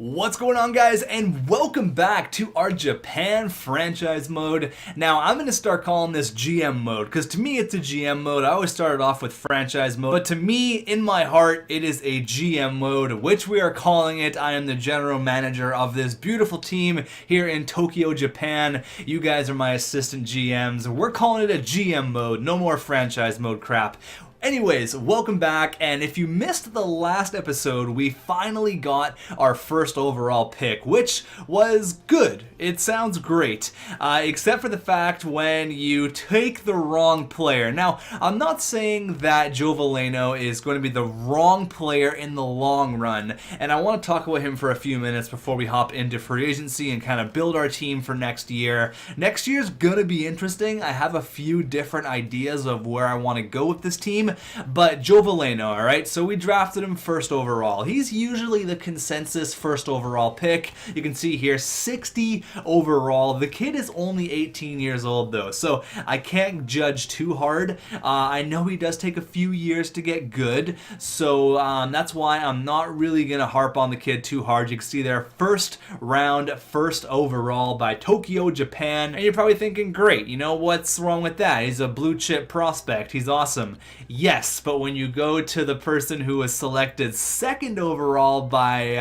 What's going on, guys, and welcome back to our Japan franchise mode. Now, I'm going to start calling this GM mode, because to me it's a GM mode. I always started off with franchise mode, but to me, in my heart, it is a GM mode, which we are calling it. I am the general manager of this beautiful team here in Tokyo, Japan. You guys are my assistant GMs. We're calling it a GM mode, no more franchise mode crap. Anyways, welcome back, and if you missed the last episode, we finally got our first overall pick, which was good. It sounds great, except for the fact when you take the wrong player. Now, I'm not saying that Joe Veleno is going to be the wrong player in the long run, and I want to talk about him for a few minutes before we hop into free agency and kind of build our team for next year. Next year's gonna be interesting. I have a few different ideas of where I want to go with this team. But Joe Veleno, alright, so we drafted him first overall. He's usually the consensus first overall pick. You can see here, 60 overall. The kid is only 18 years old though, so I can't judge too hard. I know he does take a few years to get good, so that's why I'm not really going to harp on the kid too hard. You can see there, first round, first overall by Tokyo, Japan. And you're probably thinking, great, you know, what's wrong with that? He's a blue chip prospect. He's awesome. Yes, but when you go to the person who was selected second overall by,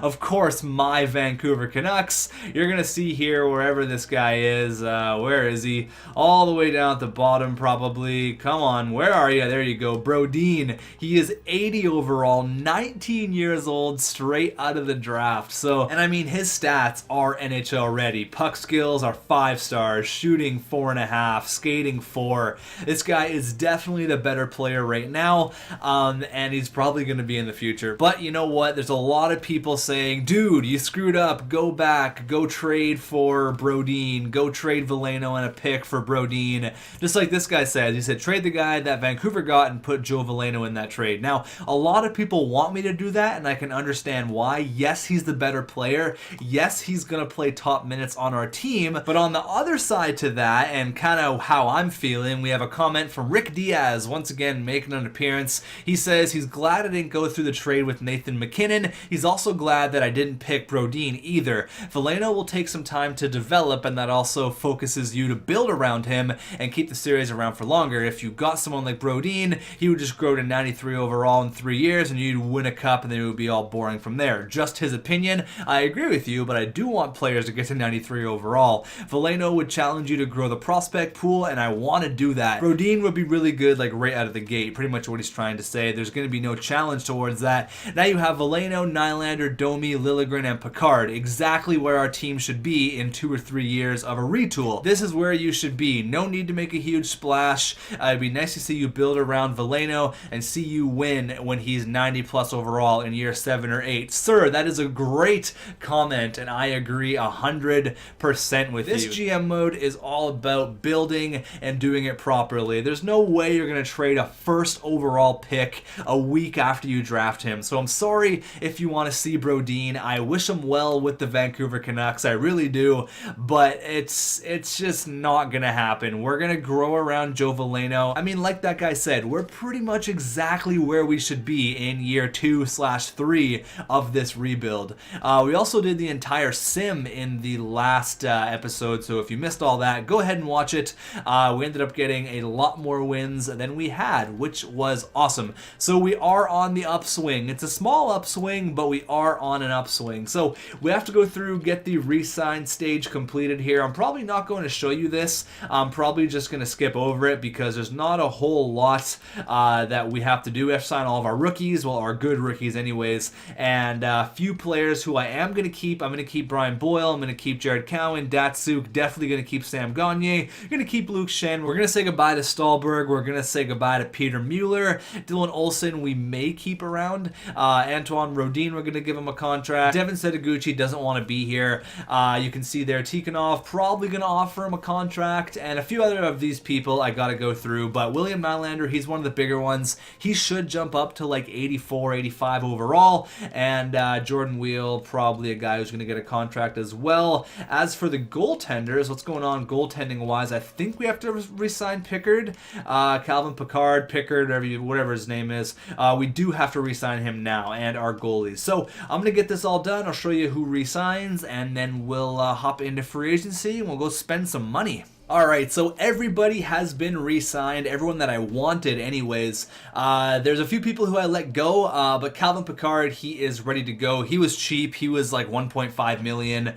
of course, my Vancouver Canucks, you're going to see here wherever this guy is. Where is he? All the way down at the bottom, probably. Come on, where are you? There you go. Brodin. He is 80 overall, 19 years old, straight out of the draft. So, and I mean, his stats are NHL ready. Puck skills are 5 stars, shooting 4.5, skating 4. This guy is definitely the better player right now, and he's probably going to be in the future. But you know what? There's a lot of people saying, dude, you screwed up. Go back. Go trade for Brodin. Go trade Veleno and a pick for Brodin. Just like this guy says. He said, trade the guy that Vancouver got and put Joe Veleno in that trade. Now, a lot of people want me to do that, and I can understand why. Yes, he's the better player. Yes, he's going to play top minutes on our team. But on the other side to that, and kind of how I'm feeling, we have a comment from Rick Diaz, once again making an appearance. He says he's glad I didn't go through the trade with Nathan McKinnon. He's also glad that I didn't pick Brodin either. Veleno will take some time to develop, and that also focuses you to build around him and keep the series around for longer. If you got someone like Brodin, he would just grow to 93 overall in 3 years, and you'd win a cup, and then it would be all boring from there. Just his opinion. I agree with you, but I do want players to get to 93 overall. Veleno would challenge you to grow the prospect pool, and I want to do that. Brodin would be really good, like right out of the gate. Pretty much what he's trying to say. There's going to be no challenge towards that. Now you have Veleno, Nylander, Domi, Liljegren, and Picard. Exactly where our team should be in 2 or 3 years of a retool. This is where you should be. No need to make a huge splash. It'd be nice to see you build around Veleno and see you win when he's 90 plus overall in year 7 or 8. Sir, that is a great comment, and I agree 100% with you. This GM mode is all about building and doing it properly. There's no way you're going to trade a first overall pick a week after you draft him. So I'm sorry if you want to see Brodin. I wish him well with the Vancouver Canucks. I really do. But it's just not going to happen. We're going to grow around Joe Veleno. I mean, like that guy said, we're pretty much exactly where we should be in year 2/3 of this rebuild. We also did the entire sim in the last episode. So if you missed all that, go ahead and watch it. We ended up getting a lot more wins than we had, which was awesome. So we are on the upswing. It's a small upswing, but we are on an upswing. So we have to go through, get the re-sign stage completed here. I'm probably not going to show you this. I'm probably just going to skip over it because there's not a whole lot that we have to do. We have to sign all of our rookies, well, our good rookies anyways, and a few players who I am going to keep. I'm going to keep Brian Boyle. I'm going to keep Jared Cowan, Datsuk, definitely going to keep Sam Gagner. Going to keep Luke Shen. We're going to say goodbye to Stahlberg. We're going to say goodbye to Peter Mueller. Dylan Olsen we may keep around. Antoine Rodin, we're going to give him a contract. Devin Setaguchi doesn't want to be here. You can see there Tikhonov, probably going to offer him a contract, and a few other of these people I got to go through, but William Nylander, he's one of the bigger ones. He should jump up to like 84, 85 overall, and Jordan Wheel, probably a guy who's going to get a contract as well. As for the goaltenders, what's going on goaltending wise, I think we have to re-sign Pickard. Calvin Pickard Picard, whatever his name is, we do have to re-sign him now, and our goalies. So I'm gonna get this all done. I'll show you who re-signs, and then we'll hop into free agency and we'll go spend some money. Alright, so everybody has been re-signed, everyone that I wanted anyways. There's a few people who I let go, but Calvin Picard, he is ready to go. He was cheap, he was like 1.5 million.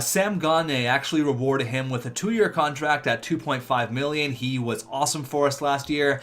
Sam Gagner actually rewarded him with a 2-year contract at 2.5 million. He was awesome for us last year.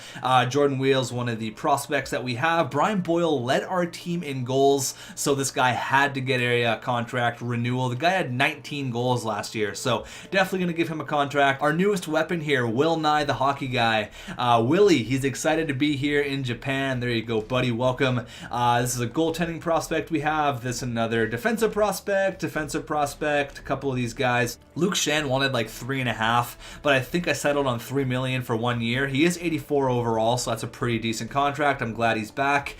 Jordan Wheels, one of the prospects that we have. Brian Boyle led our team in goals, so this guy had to get a contract renewal. The guy had 19 goals last year, so definitely going to give him a contract. Our newest weapon here, Will Nye, the hockey guy. Willie, he's excited to be here in Japan. There you go, buddy. Welcome. This is a goaltending prospect we have. This is another defensive prospect, a couple of these guys. Luke Shen wanted like 3.5, but I think I settled on 3 million for 1 year. He is 84 overall, so that's a pretty decent contract. I'm glad he's back.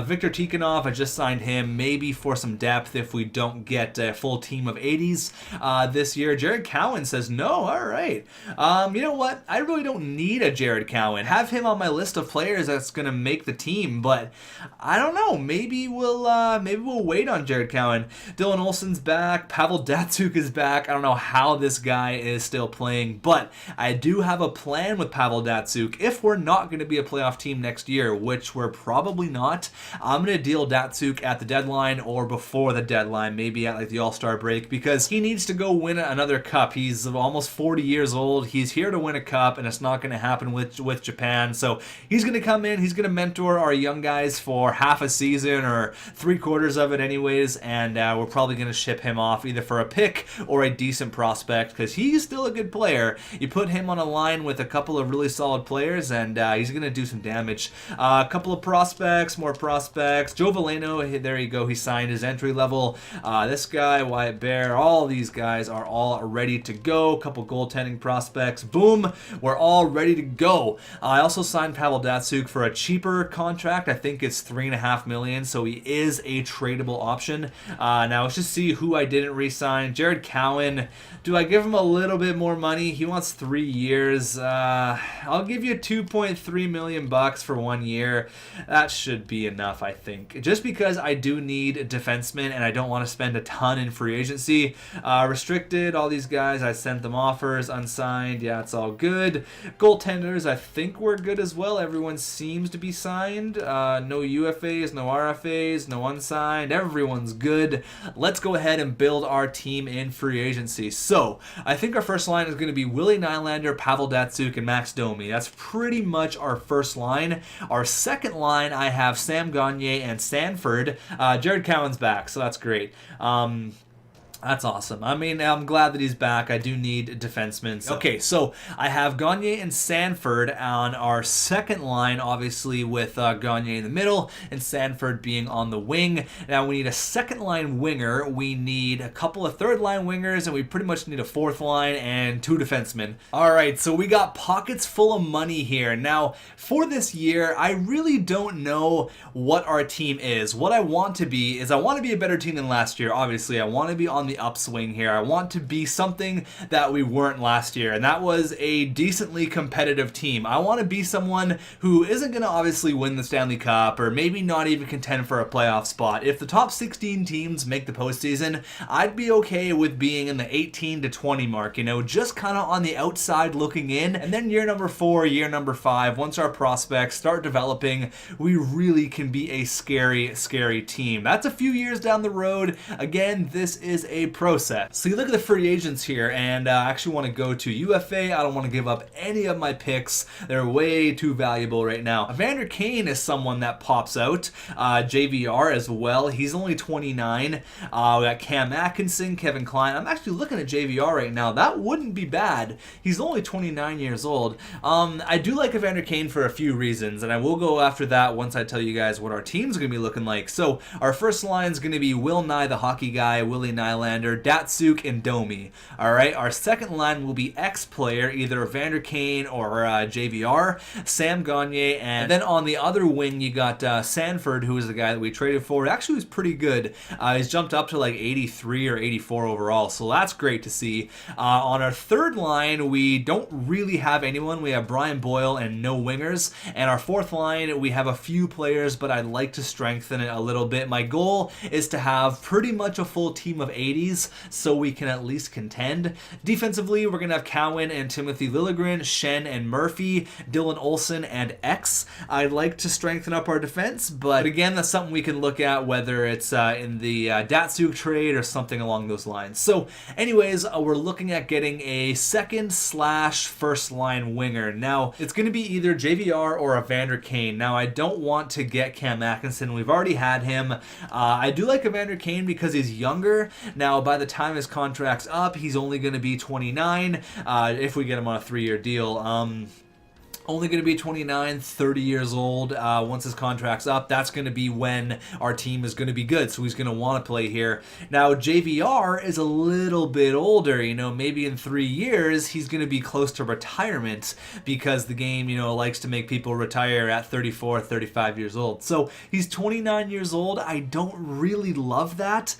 Victor Tikhonov, I just signed him, maybe for some depth if we don't get a full team of 80s this year. Jared Cowan says no. All right. You know what? I really don't need a Jared Cowan. Have him on my list of players that's gonna make the team, but I don't know. Maybe we'll wait on Jared Cowan. Dylan Olsen's back. Pavel Datsyuk is back. I don't know how this guy is still playing, but I do have a plan with Pavel Datsyuk. If we're not going to be a playoff team next year, which we're probably not, I'm going to deal Datsyuk at the deadline or before the deadline, maybe at like the All-Star break, because he needs to go win another cup. He's almost 40 years old. He's here to win a cup, and it's not going to happen with Japan. So he's going to come in. He's going to mentor our young guys for half a season or 3/4 of it anyways, and we're probably going to ship him off either for a pick or a decent prospect because he's still a good player. You put him on a line with a couple of really solid players, and he's going to do some damage. A couple of prospects, more prospects. Joe Valeno, there you go. He signed his entry level. This guy, Wyatt Bear, all these guys are all ready to go. A couple goaltending prospects. Boom, we're all ready to go. I also signed Pavel Datsyuk for a cheaper contract. I think it's 3.5 million, so he is a tradable option. Now let's just see who I didn't re-sign. Jared Cowan. Do I give him a little bit more money? He wants 3 years. I'll give you 2.3 million bucks for 1 year. That should be enough, I think. Just because I do need a defenseman and I don't want to spend a ton in free agency. Restricted, all these guys, I sent them offers, unsigned. Yeah, it's all good. Goaltenders, I think we're good as well. Everyone seems to be signed. No UFAs, no RFAs, no unsigned. Everyone's good. Let's go ahead and build our team in free agency. So, I think our first line is going to be Willie Nylander, Pavel Datsyuk, and Max Domi. That's pretty much our first line. Our second line, I have Sam Gagner and Sanford. Jared Cowan's back, so that's great. That's awesome. I mean, I'm glad that he's back. I do need defensemen. So. Okay, so I have Gagner and Sanford on our second line, obviously with Gagner in the middle and Sanford being on the wing. Now we need a second line winger. We need a couple of third line wingers, and we pretty much need a fourth line and 2 defensemen. All right, so we got pockets full of money here. Now, for this year, I really don't know what our team is. What I want to be is I want to be a better team than last year. Obviously, I want to be on the upswing here. I want to be something that we weren't last year, and that was a decently competitive team. I want to be someone who isn't going to obviously win the Stanley Cup or maybe not even contend for a playoff spot. If the top 16 teams make the postseason, I'd be okay with being in the 18 to 20 mark, you know, just kind of on the outside looking in. And then year number 4, year number 5, once our prospects start developing, we really can be a scary, scary team. That's a few years down the road. Again, this is a process. So you look at the free agents here, and I actually want to go to UFA. I don't want to give up any of my picks. They're way too valuable right now. Evander Kane is someone that pops out. JVR as well. He's only 29. We got Cam Atkinson, Kevin Klein. I'm actually looking at JVR right now. That wouldn't be bad. He's only 29 years old. I do like Evander Kane for a few reasons, and I will go after that once I tell you guys what our team's going to be looking like. So our first line is going to be Will Nye, the hockey guy, Willie Nylander, Nylander, Datsuk, and Domi. Alright, our second line will be X-player, either Evander Kane or JVR, Sam Gagner, and then on the other wing you got Sanford, who is the guy that we traded for. Actually was pretty good. He's jumped up to like 83 or 84 overall, so that's great to see. On our third line, we don't really have anyone. We have Brian Boyle and no wingers. And our fourth line, we have a few players, but I'd like to strengthen it a little bit. My goal is to have pretty much a full team of 80s so we can at least contend. Defensively, we're going to have Cowan and Timothy Liljegren, Shen and Murphy, Dylan Olsen and X. I'd like to strengthen up our defense, but again, that's something we can look at, whether it's in the Datsuk trade or something along those lines. So anyways, we're looking at getting a second/first line winger. Now, it's going to be either JVR or Evander Kane. Now, I don't want to get Cam Atkinson. We've already had him. I do like Evander Kane because he's younger. Now, by the time his contract's up, he's only going to be 29 if we get him on a 3-year deal. Only going to be 29, 30 years old once his contract's up. That's going to be when our team is going to be good, so he's going to want to play here. Now, JVR is a little bit older. You know, maybe in 3 years, he's going to be close to retirement because the game, you know, likes to make people retire at 34, 35 years old. So he's 29 years old. I don't really love that.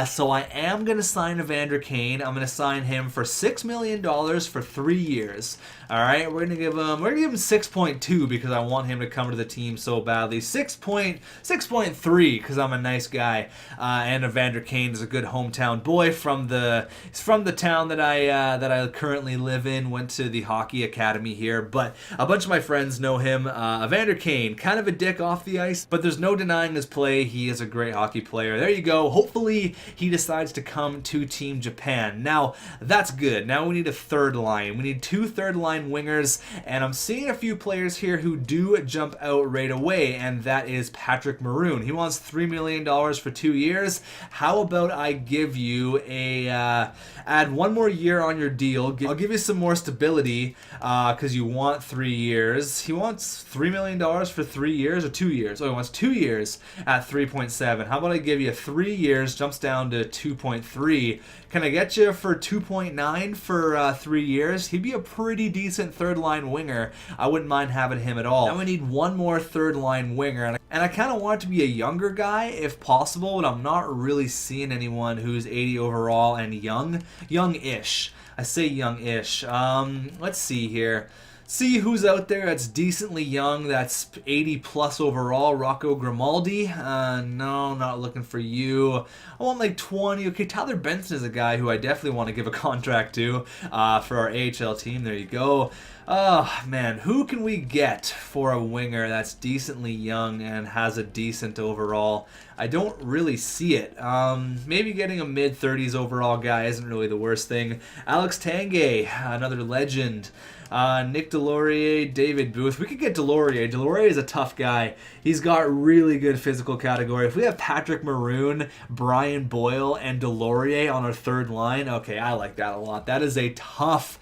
So I am going to sign Evander Kane. I'm going to sign him for $6 million for 3 years. All right, we're going to give him 6.2 because I want him to come to the team so badly. 6.3 because I'm a nice guy. And Evander Kane is a good hometown boy from the town that I currently live in. Went to the hockey academy here, but a bunch of my friends know him. Evander Kane, kind of a dick off the ice, but there's no denying his play. He is a great hockey player. There you go. Hopefully he decides to come to Team Japan. Now that's good. Now we need a third line. We need 2 third line wingers, and I'm seeing a few players here who do jump out right away, and that is Patrick Maroon. He wants $3 million for 2 years. How about I give you add 1 more year on your deal. I'll give you some more stability because you want 3 years. He wants $3 million for 3 years or 2 years. Oh, he wants 2 years at 3.7. How about I give you 3 years, jumps down to 2.3. Can I get you for 2.9 for 3 years? He'd be a pretty decent third line winger. I wouldn't mind having him at all. Now we need 1 more third line winger, and I kind of want it to be a younger guy if possible, but I'm not really seeing anyone who's 80 overall and young-ish. I say young-ish. Let's see here. See who's out there that's decently young, that's 80 plus overall. Rocco Grimaldi. No, not looking for you. I want like 20. Okay, Tyler Benson is a guy who I definitely want to give a contract to for our AHL team. There you go. Oh, man, who can we get for a winger that's decently young and has a decent overall? I don't really see it. Maybe getting a mid-30s overall guy isn't really the worst thing. Alex Tanguay, another legend. Nick Delorier, David Booth. We could get Delorier. Delorier is a tough guy. He's got really good physical category. If we have Patrick Maroon, Brian Boyle, and Delorier on our third line, okay, I like that a lot. That is a tough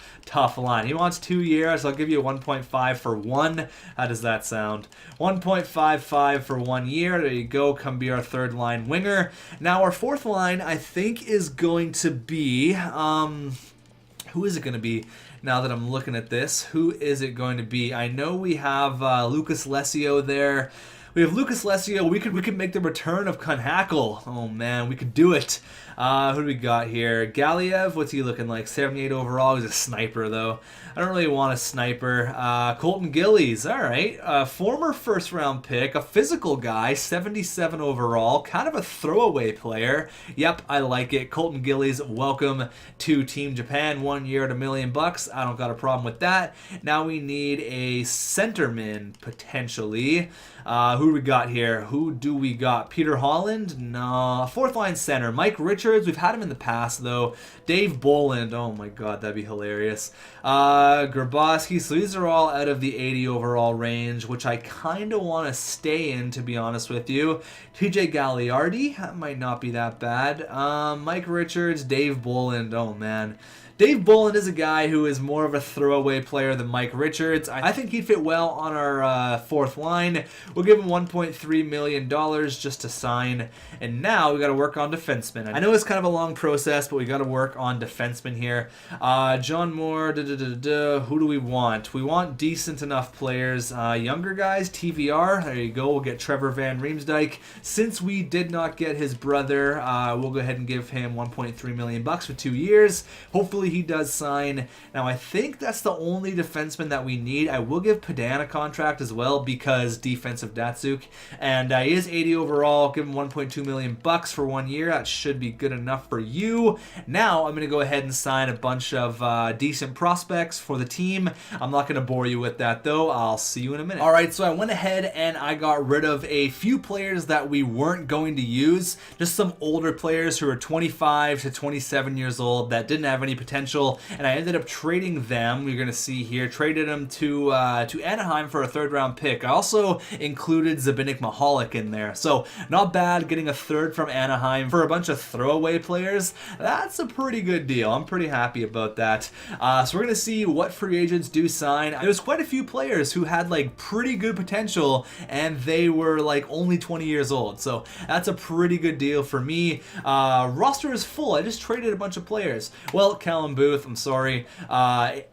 line. He wants 2 years. I'll give you 1.5 for 1. How does that sound? 1.55 for 1 year. There you go. Come be our third line winger. Now our fourth line, I think, is going to be... who is it going to be? Now that I'm looking at this, who is it going to be? I know we have Lucas Lesio there. We have Lucas Lesio. We could make the return of Kunhackle. Oh man, we could do it. Who do we got here? Galiev, what's he looking like? 78 overall. He's a sniper though. I don't really want a sniper. Colton Gillies, all right. Former first round pick, a physical guy, 77 overall, kind of a throwaway player. Yep, I like it. Colton Gillies, welcome to Team Japan. 1 year at $1 million. I don't got a problem with that. Now we need a centerman potentially. Who do we got here? Who do we got? Peter Holland? No. Fourth line center. Mike Richards. We've had him in the past, though. Dave Boland. Oh, my God. That'd be hilarious. Grabowski. So these are all out of the 80 overall range, which I kind of want to stay in, to be honest with you. TJ Gagliardi. That might not be that bad. Mike Richards. Dave Boland. Oh, man. Dave Bolland is a guy who is more of a throwaway player than Mike Richards. I think he'd fit well on our fourth line. We'll give him $1.3 million just to sign. And now we got to work on defensemen. I know it's kind of a long process, but we got to work on defensemen here. John Moore, who do we want? We want decent enough players. Younger guys, TVR. There you go. We'll get Trevor Van Riemsdyk. Since we did not get his brother, we'll go ahead and give him $1.3 million for 2 years. Hopefully he does sign. Now I think that's the only defenseman that we need. I will give Padan a contract as well because defensive Datsuk. And he is 80 overall. Give him $1.2 million for 1 year. That should be good enough for you. Now I'm going to go ahead and sign a bunch of decent prospects for the team. I'm not going to bore you with that though. I'll see you in a minute. Alright, so I went ahead and I got rid of a few players that we weren't going to use. Just some older players who are 25 to 27 years old that didn't have any potential, and I ended up trading them. You're going to see here, traded them to Anaheim for a third-round pick. I also included Zbynek Mahalik in there, so not bad getting a third from Anaheim for a bunch of throwaway players. That's a pretty good deal. I'm pretty happy about that. So we're going to see what free agents do sign. There's quite a few players who had like pretty good potential, and they were like only 20 years old, so that's a pretty good deal for me. Roster is full. I just traded a bunch of players. Well, Callum Booth, I'm sorry.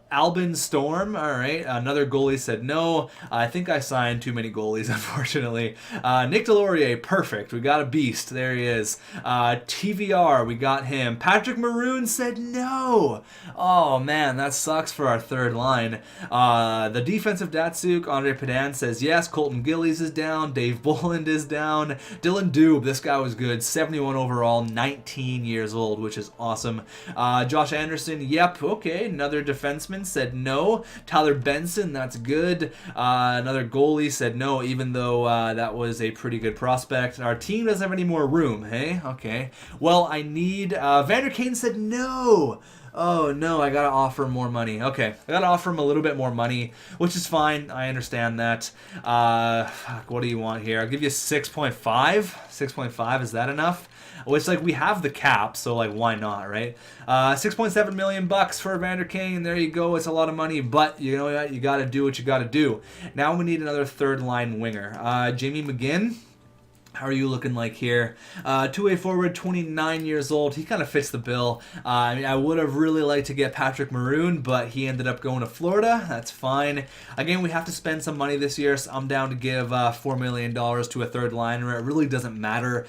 Albin Storm, all right. Another goalie said no. I think I signed too many goalies, unfortunately. Nick Delorier, perfect. We got a beast. There he is. TVR, we got him. Patrick Maroon said no. Oh, man, that sucks for our third line. The defensive Datsuk, Andre Padan, says yes. Colton Gillies is down. Dave Bolland is down. Dylan Dube, this guy was good. 71 overall, 19 years old, which is awesome. Josh Anderson, yep, okay. Another defenseman said no. Tyler Benson, that's good. Another goalie said no, even though that was a pretty good prospect. Our team doesn't have any more room, hey? Okay. Well, I need... Vander Kane said no. Oh no, I gotta offer more money. Okay, I gotta offer him a little bit more money, which is fine. I understand that. What do you want here? I'll give you 6.5. 6.5, is that enough? Which, like, we have the cap, so, like, why not, right? $6.7 million for Evander Kane. There you go. It's a lot of money, but you know what? You got to do what you got to do. Now we need another third-line winger. Jamie McGinn. How are you looking like here? Two-way forward, 29 years old. He kind of fits the bill. I mean, I would have really liked to get Patrick Maroon, but he ended up going to Florida. That's fine. Again, we have to spend some money this year, so I'm down to give $4 million to a third liner. It really doesn't matter.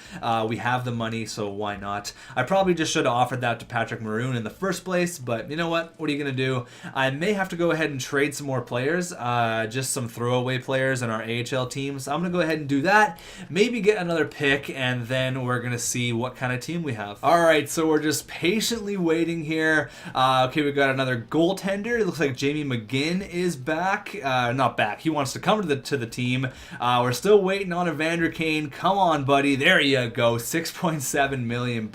We have the money, so why not? I probably just should have offered that to Patrick Maroon in the first place, but you know what? What are you going to do? I may have to go ahead and trade some more players, just some throwaway players in our AHL team. So I'm going to go ahead and do that. Maybe get another pick, and then we're gonna see what kind of team we have. All right, so we're just patiently waiting here. Okay, we got another goaltender. It looks like Jamie McGinn is back. Not back. He wants to come to the team. We're still waiting on Evander Kane. Come on, buddy. There you go. $6.7 million.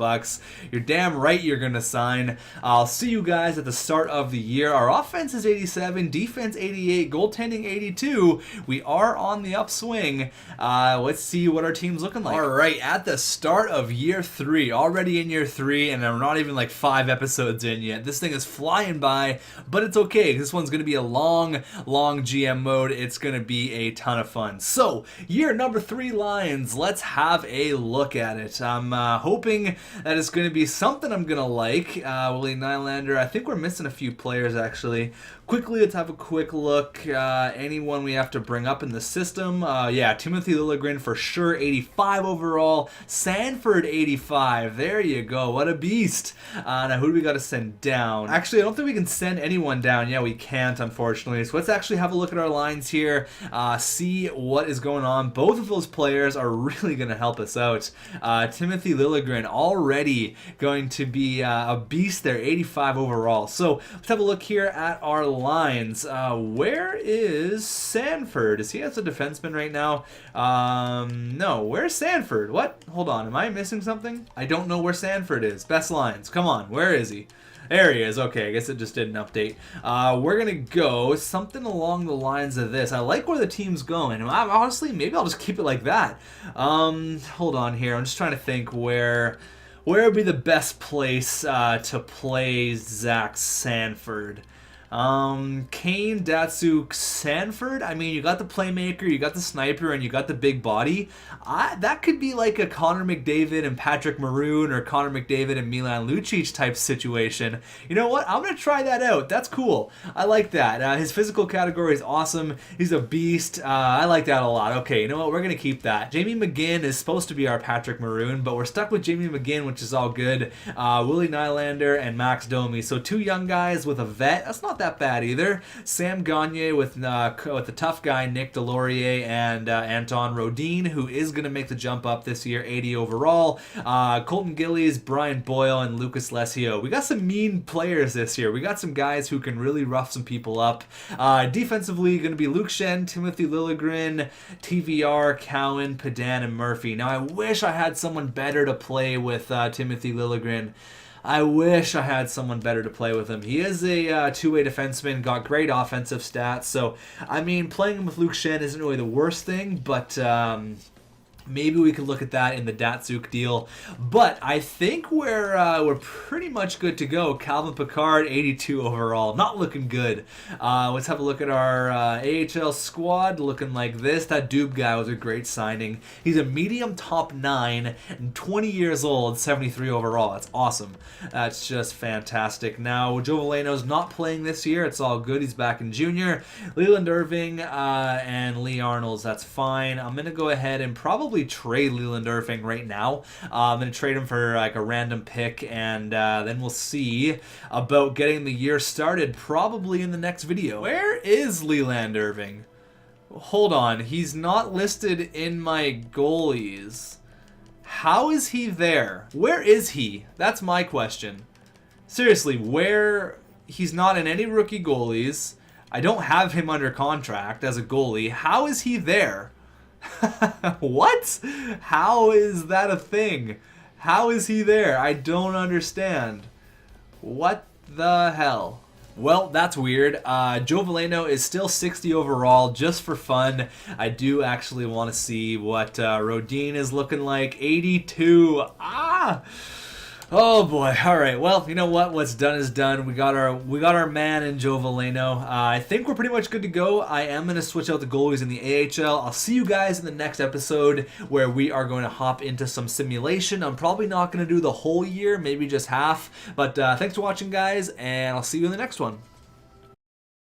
You're damn right you're gonna sign. I'll see you guys at the start of the year. Our offense is 87, defense 88, goaltending 82. We are on the upswing. Let's see what our team's looking like. All right, at the start of year 3, already in year 3, and we're not even like 5 episodes in yet. This thing is flying by, but it's okay. This one's going to be a long GM mode. It's going to be a ton of fun. So, year number 3 Lions. Let's have a look at it. I'm hoping that it's going to be something I'm going to like. Willie Nylander, I think we're missing a few players actually. Quickly, let's have a quick look. Anyone we have to bring up in the system? Yeah, Timothy Liljegren for sure, 85 overall. Sanford, 85. There you go. What a beast. Now, who do we got to send down? Actually, I don't think we can send anyone down. Yeah, we can't, unfortunately. So let's actually have a look at our lines here, see what is going on. Both of those players are really going to help us out. Timothy Liljegren already going to be a beast there, 85 overall. So let's have a look here at our lines. Where is Sanford? Is he as a defenseman right now? No. Where's Sanford? What? Hold on. Am I missing something? I don't know where Sanford is. Best lines. Come on. Where is he? There he is. Okay, I guess it just did an update. We're going to go something along the lines of this. I like where the team's going. Honestly, maybe I'll just keep it like that. Hold on here. I'm just trying to think where Where would be the best place to play Zach Sanford? Kane, Datsuk, Sanford. I mean, you got the playmaker, you got the sniper, and you got the big body. That could be like a Connor McDavid and Patrick Maroon, or Connor McDavid and Milan Lucic type situation. You know what? I'm gonna try that out. That's cool. I like that. His physical category is awesome. He's a beast. I like that a lot. Okay, you know what? We're gonna keep that. Jamie McGinn is supposed to be our Patrick Maroon, but we're stuck with Jamie McGinn, which is all good. Willie Nylander and Max Domi. So 2 young guys with a vet. That's not that bad either. Sam Gagne with the tough guy Nick Delorier and Anton Rodin, who is going to make the jump up this year, 80 overall. Colton Gillies, Brian Boyle, and Lucas Lesio. We got some mean players this year. We got some guys who can really rough some people up. Defensively, going to be Luke Shen, Timothy Liljegren, TVR, Cowan, Padan, and Murphy. Now, I wish I had someone better to play with Timothy Liljegren. I wish I had someone better to play with him. He is a two-way defenseman, got great offensive stats. So, I mean, playing him with Luke Shen isn't really the worst thing, but maybe we could look at that in the Datsuk deal. But I think we're pretty much good to go. Calvin Pickard, 82 overall. Not looking good. Let's have a look at our AHL squad. Looking like this. That Doob guy was a great signing. He's a medium top 9 and 20 years old, 73 overall. That's awesome. That's just fantastic. Now, Joe Valeno's not playing this year. It's all good. He's back in junior. Leland Irving and Lee Arnolds. That's fine. I'm going to go ahead and probably trade Leland Irving right now. I'm going to trade him for like a random pick, and then we'll see about getting the year started probably in the next video. Where is Leland Irving? Hold on, he's not listed in my goalies. How is he there? Where is he? That's my question. Seriously, where? He's not in any rookie goalies. I don't have him under contract as a goalie. How is he there? What? How is that a thing? How is he there? I don't understand. What the hell? Well, that's weird. Joe Valeno is still 60 overall, just for fun. I do actually want to see what Rodin is looking like. 82. Oh boy! All right. Well, you know what? What's done is done. We got our man in Joe Valeno. I think we're pretty much good to go. I am gonna switch out the goalies in the AHL. I'll see you guys in the next episode where we are going to hop into some simulation. I'm probably not gonna do the whole year, maybe just half. But thanks for watching, guys, and I'll see you in the next one.